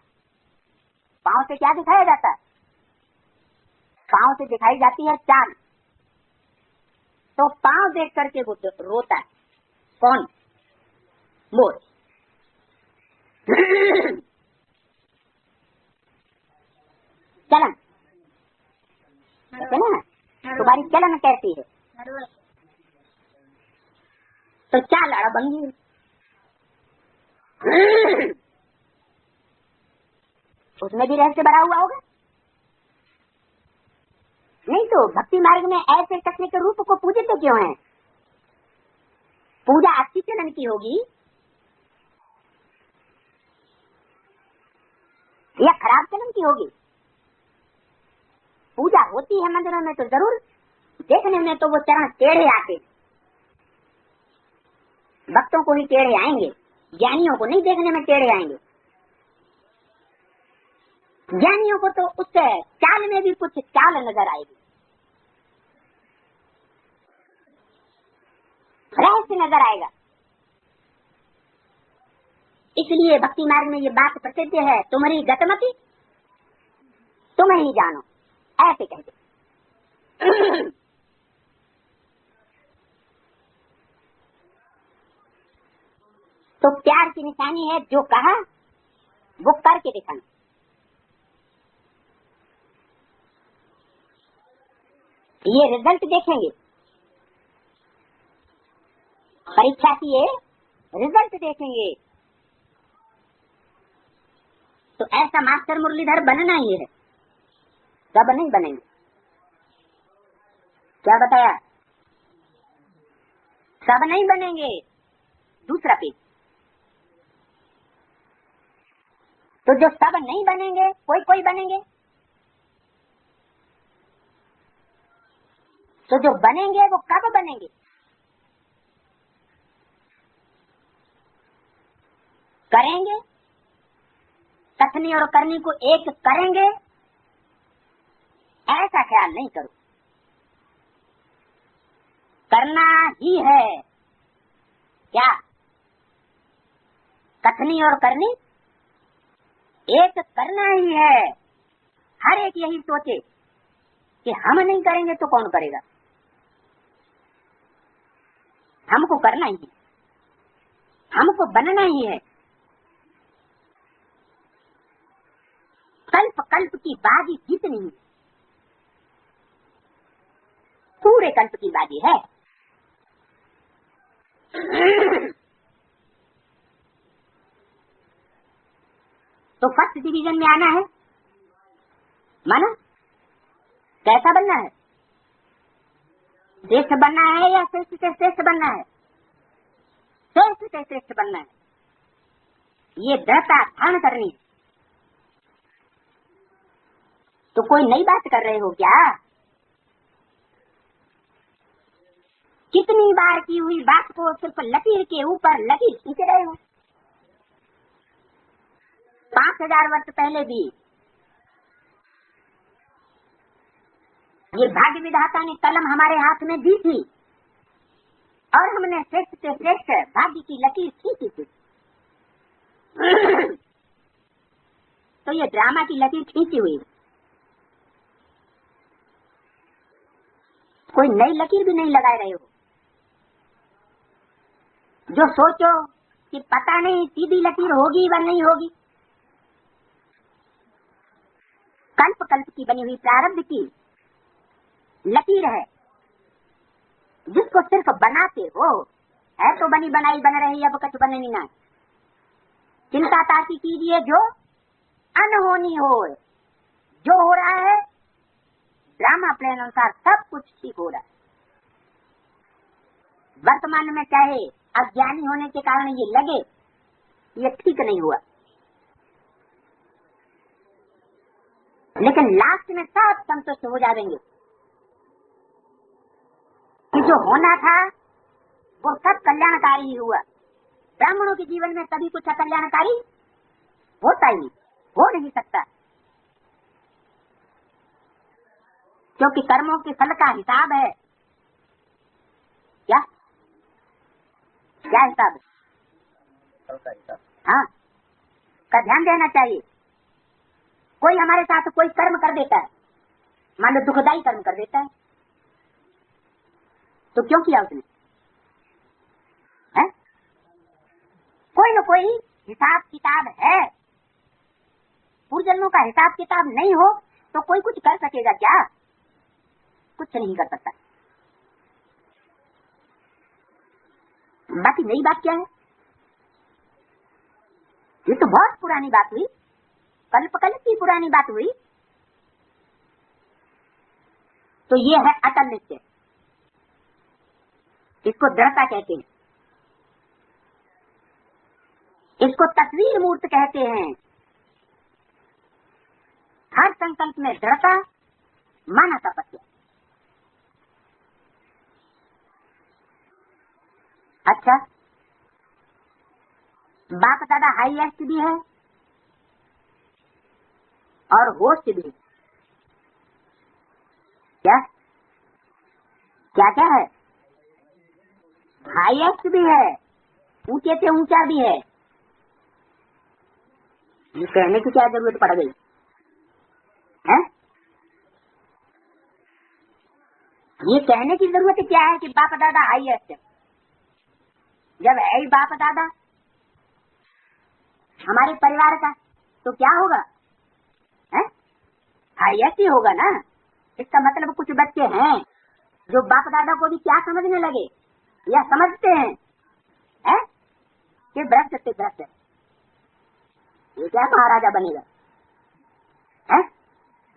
पांव से क्या दिखाया जाता है? पांव से दिखाई जाती है चाल। तो पांव देख करके वो रोता है। कौन? मोर। चलन ना, तुम्हारी चलन कैसी है? तो चाल अड़बंगी। उसमें भी रहस्य भरा हुआ होगा। नहीं तो भक्ति मार्ग में ऐसे कृष्ण के रूप को पूजते क्यों हैं? पूजा अच्छी चलन की होगी या खराब चलन की होगी? पूजा होती है मंदिरों में तो जरूर, देखने में तो वो चरण टेढ़े आते, भक्तों को ही टेढ़े आएंगे, ज्ञानियों को नहीं देखने में टेढ़े आएंगे। ज्ञानियों को तो उस चाल में भी कुछ चाल नजर आएगी, रहस्य नजर आएगा। इसलिए भक्ति मार्ग में ये बात प्रसिद्ध है, तुम्हारी गतमति तुम ही जानो, ऐसे कहते। तो प्यार की निशानी है जो कहा वो करके दिखाना। ये रिजल्ट देखेंगे, परीक्षा की ये रिजल्ट देखेंगे। तो ऐसा मास्टर मुरलीधर बनना ही है, सब नहीं बनेंगे। क्या बताया? सब नहीं बनेंगे। दूसरा पेज। तो जो सब नहीं बनेंगे, कोई कोई बनेंगे। तो जो बनेंगे वो कब बनेंगे? करेंगे, कथनी और करनी को एक करेंगे, ऐसा ख्याल नहीं करो। करना ही है। क्या? कथनी और करनी एक करना ही है। हर एक यही सोचे कि हम नहीं करेंगे तो कौन करेगा। हमको करना ही है, हमको बनना ही है। कल्प कल्प की बाजी जीतनी है। पूरे कल्प की बाजी है। तो फर्स्ट डिवीजन में आना है, माना कैसा बनना है, श्रेष्ठ बनना है या श्रेष्ठ से श्रेष्ठ बनना है, श्रेष्ठ से श्रेष्ठ बनना है, ये दृढ़ता धारण करनी है। तो कोई नई बात कर रहे हो क्या? कितनी बार की हुई बात को सिर्फ लकीर के ऊपर लकीर खींच रहे हो। 5000 वर्ष पहले भी ये भाग्य विधाता ने कलम हमारे हाथ में दी थी और हमने श्रेष्ठ से श्रेष्ठ भाग्य की लकीर खींची थी। तो ये ड्रामा की लकीर खींची हुई, कोई नई लकीर भी नहीं लगाए रहे हो। जो सोचो कि पता नहीं सीधी लकीर होगी व नहीं होगी, कल्प कल्प की बनी हुई प्रारब्ध की लकीर है, जिसको सिर्फ बनाते हो। है तो बनी बनाई बन रही, अब कुछ बननी ना। चिंता ताकि कीजिए जो अनहोनी हो। जो हो रहा है ड्रामा प्लान अनुसार सब कुछ ठीक हो रहा है। वर्तमान में चाहे अज्ञानी होने के कारण ये लगे ये ठीक नहीं हुआ, लेकिन लास्ट में सब संतुष्ट हो जाएंगे कि जो होना था वो सब कल्याणकारी ही हुआ। ब्राह्मणों के जीवन में कभी कुछ अकल्याणकारी होता ही नहीं, हो नहीं सकता, क्योंकि कर्मों के फल का हिसाब है। क्या क्या हिसाब है? हाँ, का ध्यान देना चाहिए। कोई हमारे साथ कोई कर्म कर देता है, मान लो दुखदाई कर्म कर देता है, तो क्यों किया उसने? है? कोई न कोई हिसाब किताब है। पूर्वजन्मों का हिसाब किताब नहीं हो तो कोई कुछ कर सकेगा क्या? कुछ नहीं कर सकता। बाकी नई बात क्या है? ये तो बहुत पुरानी बात हुई, कल्प कल्प की पुरानी बात हुई। तो ये है अटल निश्चय, इसको दृढ़ता कहते हैं, इसको तस्वीर मूर्त कहते हैं। हर संकल्प में दृढ़ता, माना तपस्या। अच्छा, बाप दादा हाईएस्ट भी है और होस्ट भी। क्या क्या क्या है? हाईएस्ट भी है, ऊंचे से ऊंचा भी है। ये कहने की क्या जरूरत पड़ गई है? ये कहने की जरूरत क्या है कि बाप दादा हाईएस्ट है, जब है ही बाप दादा हमारे परिवार का, तो क्या होगा? है हाईएस्ट ही होगा ना। इसका मतलब कुछ बच्चे हैं जो बाप दादा को भी क्या समझने लगे या समझते हैं, है? कि भ्रष्ट से भ्रष्ट है, ये क्या महाराजा बनेगा? है?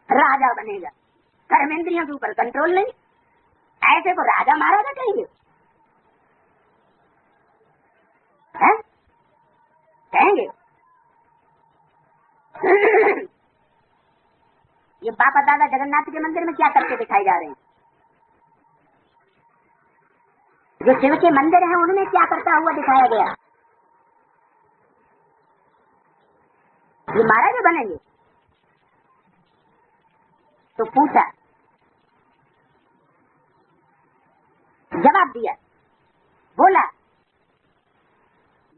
राजा बनेगा, कर्मेंद्रियों के ऊपर कंट्रोल नहीं, ऐसे को राजा महाराजा कहेंगे? है? कहेंगे? ये बापा दादा जगन्नाथ के मंदिर में क्या करके दिखाए जा रहे हैं? जो शिव के मंदिर हैं उनमें क्या करता हुआ दिखाया गया? ये महाराज बनेंगे? तो पूछा, जवाब दिया, बोला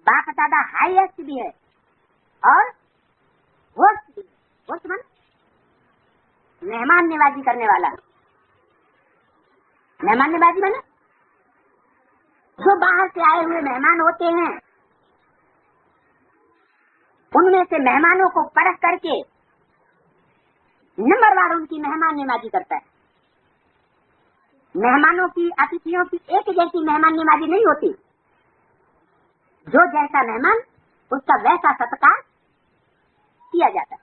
बाप दादा हाईएस्ट भी है और होस्ट भी है। होस्ट मन मेहमान निवाजी करने वाला। मेहमान निवाजी माने जो बाहर से आए हुए मेहमान होते हैं, उनमें से मेहमानों को परख करके नंबरवार उनकी मेहमान निवाजी करता है। मेहमानों की, अतिथियों की एक जैसी मेहमान नवाजी नहीं होती। जो जैसा मेहमान उसका वैसा सत्कार किया जाता है।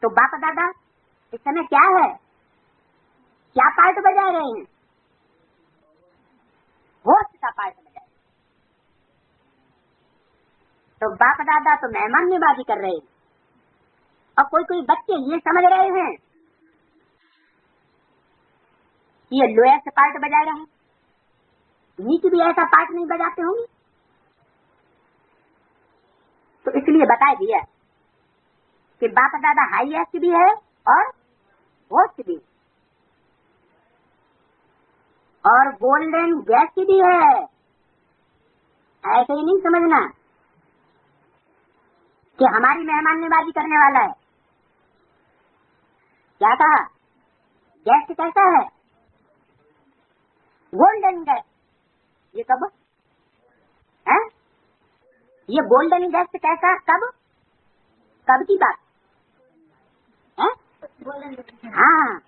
तो बाप दादा इस समय क्या है, क्या पार्ट बजा रहे हैं? होस्ट का पार्ट बजा रहे हैं। तो बाप दादा तो मेहमान नवाजी कर रहे हैं, और कोई कोई बच्चे ये समझ रहे हैं ये लोएस्ट पार्ट बजा रहा है, नीचे भी ऐसा पार्ट नहीं बजाते होंगे। तो इसलिए बताया दिया कि बाप दादा हाईएस्ट भी है और होस्ट भी, और गोल्डन गेस्ट भी है। ऐसे ही नहीं समझना कि हमारी मेहमान नवाजी करने वाला है। क्या कहा? गेस्ट कैसा है? Golden guest. ये कब है? ये गोल्डन गेस्ट कैसा, कब, कब की बात है? हाँ,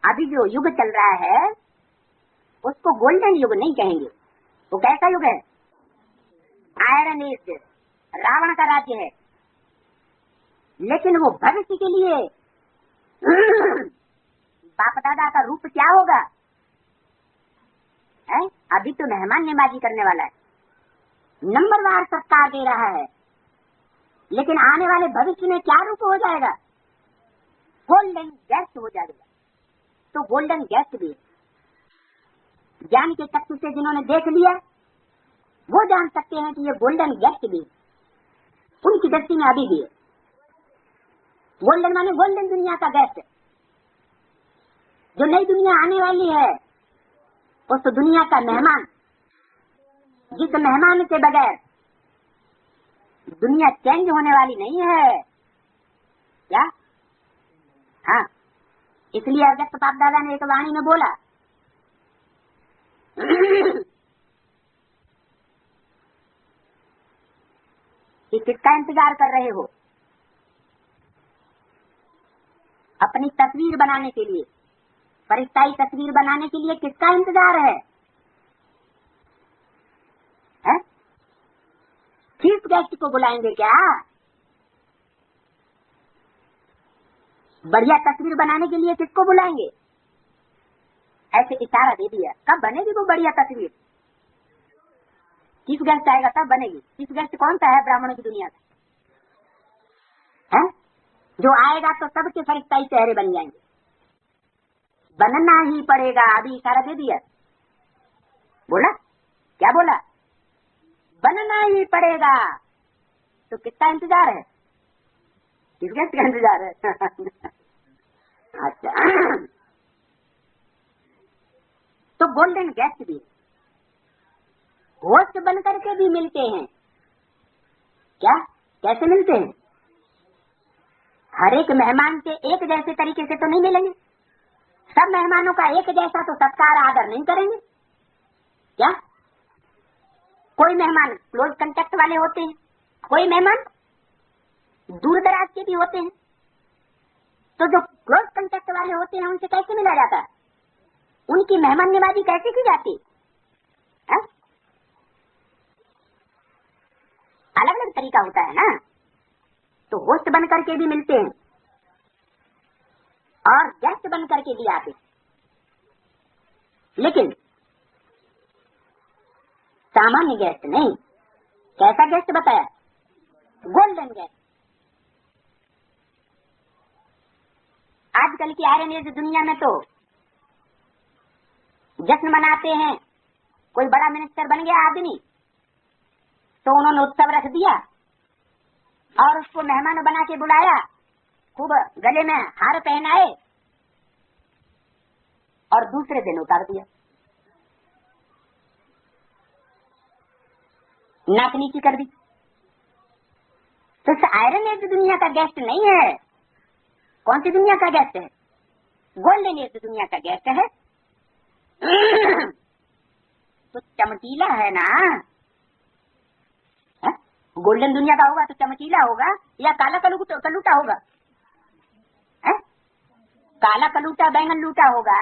अभी जो युग चल रहा है उसको गोल्डन युग नहीं कहेंगे। वो कैसा युग है? आयरन एज, रावण का राज्य है। लेकिन वो भविष्य के लिए बाप दादा का रूप क्या होगा है? अभी तो मेहमान नवाजी करने वाला है, नंबरवार सत्कार दे रहा है, लेकिन आने वाले भविष्य में क्या रूप हो जाएगा? गोल्डन गेस्ट हो जाएगा। तो गोल्डन गेस्ट भी ज्ञान के चक्षु से जिन्होंने देख लिया वो जान सकते हैं कि ये गोल्डन गेस्ट भी उनकी दृष्टि में अभी भी है। गोल्डन माने गोल्डन दुनिया का गेस्ट। जो नई दुनिया आने वाली है उस दुनिया का मेहमान, जिस मेहमान के बगैर दुनिया चेंज होने वाली नहीं है। क्या? हाँ, इसलिए अव्यक्त बाप दादा ने एक वाणी में बोला कि किसका इंतजार कर रहे हो? अपनी तस्वीर बनाने के लिए, परिस्ताई तस्वीर बनाने के लिए किसका इंतजार है? चीफ गेस्ट को बुलाएंगे क्या? बढ़िया तस्वीर बनाने के लिए किसको बुलाएंगे? ऐसे इशारा दे दिया। कब बनेगी वो बढ़िया तस्वीर? चीफ गेस्ट आएगा तब बनेगी। चीफ गेस्ट कौन सा है ब्राह्मणों की दुनिया से? है? जो आएगा तो सबके फरिश्ताई चेहरे बन जाएंगे। बनना ही पड़ेगा। अभी इशारा दे दिया। बोला क्या? बोला बनना ही पड़ेगा। तो किसका इंतजार है? चीफ गेस्ट का इंतजार है। अच्छा, तो गोल्डन गेस्ट भी होस्ट बन करके भी मिलते हैं क्या? कैसे मिलते हैं? हर एक मेहमान से एक जैसे तरीके से तो नहीं मिलेंगे। सब मेहमानों का एक जैसा तो सत्कार आदर नहीं करेंगे क्या? कोई मेहमान क्लोज कांटेक्ट वाले होते हैं, कोई मेहमान दूर दराज के भी होते हैं। तो जो क्लोज कांटेक्ट वाले होते हैं उनसे कैसे मिला जाता है? उनकी मेहमान नवाजी कैसे की जाती है? अलग अलग तरीका होता है ना। तो होस्ट बन करके भी मिलते हैं और गेस्ट बन करके भी आते हैं। लेकिन सामान्य गेस्ट नहीं। कैसा गेस्ट बताया? Golden guest. आजकल की आयरन एज दुनिया में तो जश्न मनाते हैं। कोई बड़ा मिनिस्टर बन गया आदमी तो उन्होंने उत्सव रख दिया और उसको मेहमान बना के बुलाया, खूब गले में हार पहनाए और दूसरे दिन उतार दिया। नाक नीची कर दी। तो इस आयरन एज दुनिया का गेस्ट नहीं है। कौन सी दुनिया का गेस्ट है? गोल्डन एज दुनिया का गेस्ट है। तो चमकीला है ना। गोल्डन दुनिया का होगा तो चमकीला होगा या काला कलूटा होगा? काला कलूटा बैंगन लूटा होगा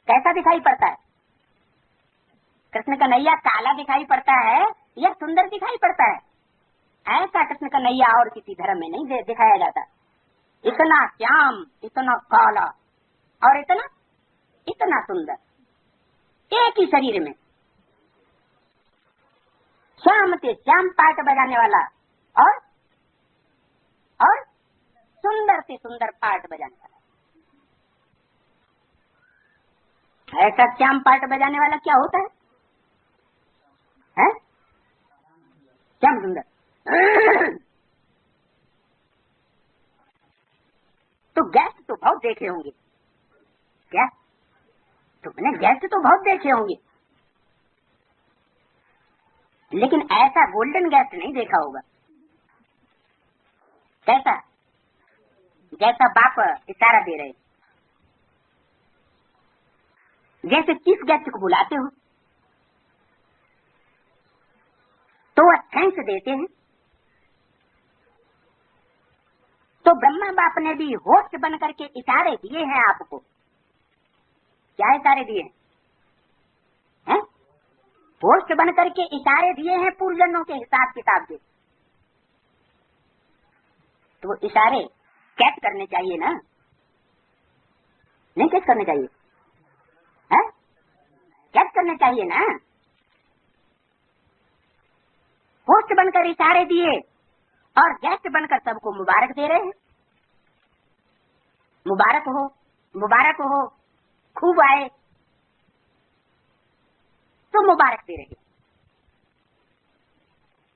कैसा दिखाई पड़ता है? कृष्ण कन्हैया काला दिखाई पड़ता है या सुंदर दिखाई पड़ता है? ऐसा कृष्ण कन्हैया और किसी धर्म में नहीं दिखाया जाता। इतना श्याम, इतना काला और इतना सुंदर, एक ही शरीर में। श्याम से श्याम पाठ बजाने वाला और सुंदर से सुंदर पाठ बजाने वाला। ऐसा श्याम पाठ बजाने वाला क्या होता है? श्याम सुंदर। तो गेस्ट तो बहुत देखे होंगे, क्या तुमने गेस्ट तो बहुत देखे होंगे, लेकिन ऐसा गोल्डन गेस्ट नहीं देखा होगा। कैसा? जैसा बाप इशारा दे रहे, जैसे किस गेस्ट को बुलाते हो तो वह थैंक्स देते हैं। तो ब्रह्मा बाप ने भी होस्ट बन करके इशारे दिए हैं आपको। क्या इशारे दिए हैं? होस्ट बन करके इशारे दिए हैं पूर्वजन्मों के हिसाब किताब के। तो वो इशारे कैच करने चाहिए ना? नहीं कैच करने चाहिए? कैच करने चाहिए ना? होस्ट बनकर इशारे दिए और गेस्ट बनकर सबको मुबारक दे रहे हैं। मुबारक हो, मुबारक हो, खूब आए, तो मुबारक दे रहे।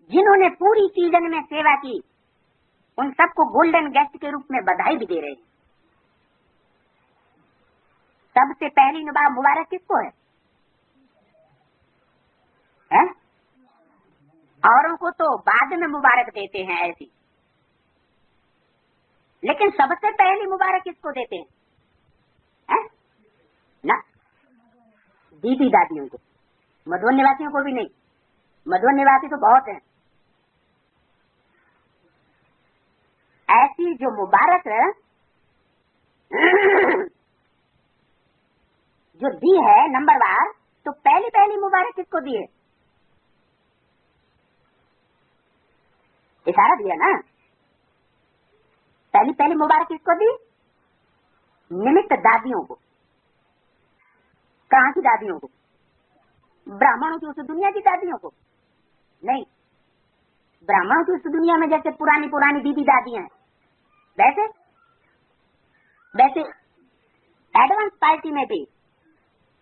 जिन्होंने पूरी सीजन में सेवा की उन सबको गोल्डन गेस्ट के रूप में बधाई भी दे रहे। सबसे पहली मुबारक किसको है? औरों को तो बाद में मुबारक देते हैं ऐसी, लेकिन सबसे पहली मुबारक किसको देते हैं? ना, दीदी दादियों को। मधुवन निवासियों को भी नहीं। मधुवन निवासी तो बहुत हैं। ऐसी जो मुबारक जो दी है नंबरवार, तो पहली पहली मुबारक किसको दी है? इशारा दिया ना। पहली पहली मुबारक किसको दी? निमित्त दादियों को। कहाँ की दादियों को? ब्राह्मणों की उस दुनिया की दादियों को नहीं। ब्राह्मणों की उस दुनिया में जैसे पुरानी पुरानी दीदी दादियां हैं, वैसे एडवांस पार्टी में भी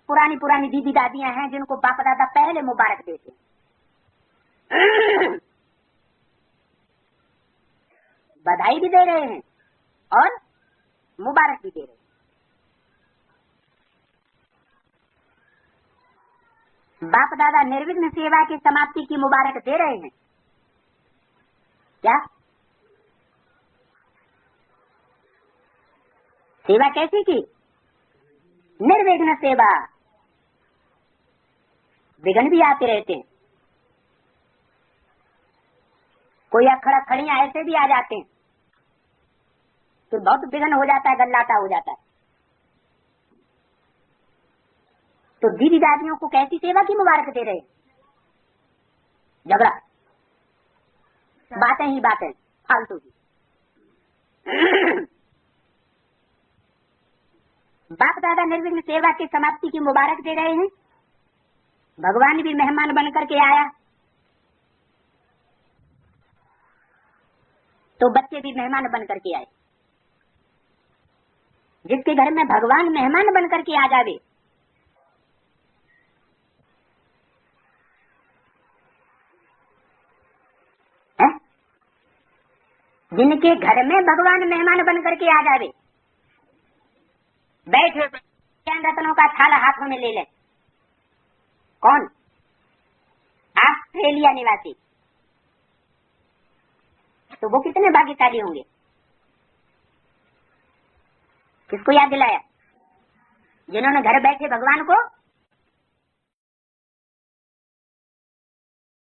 पुरानी पुरानी दीदी दादियां हैं जिनको बाप दादा पहले मुबारक देते हैं। बधाई भी दे रहे हैं और मुबारक भी दे रहे हैं। बाप दादा निर्विघ्न सेवा की समाप्ति की मुबारक दे रहे हैं। क्या? सेवा कैसी की? निर्विघ्न सेवा। विघ्न भी आते रहते हैं, कोई अखड़ा खड़ियां ऐसे भी आ जाते हैं, तो बहुत विघ्न हो जाता है, गल्लाटा हो जाता है। तो दीदी दादियों को कैसी सेवा की मुबारक दे रहे? झगड़ा, बातें ही बातें फालतू की। बाप दादा निर्विघ्न सेवा की समाप्ति की मुबारक दे रहे हैं। भगवान भी मेहमान बन करके आया, तो बच्चे भी मेहमान बन करके आए। जिसके घर में भगवान मेहमान बन करके आ जावे, जिनके घर में भगवान मेहमान बन करके आ जावे, बैठे ज्ञान रत्नों का थाला हाथों में ले ले। कौन? ऑस्ट्रेलिया निवासी। तो वो कितने भाग्यशाली होंगे? किसको याद दिलाया? जिन्होंने घर बैठे भगवान को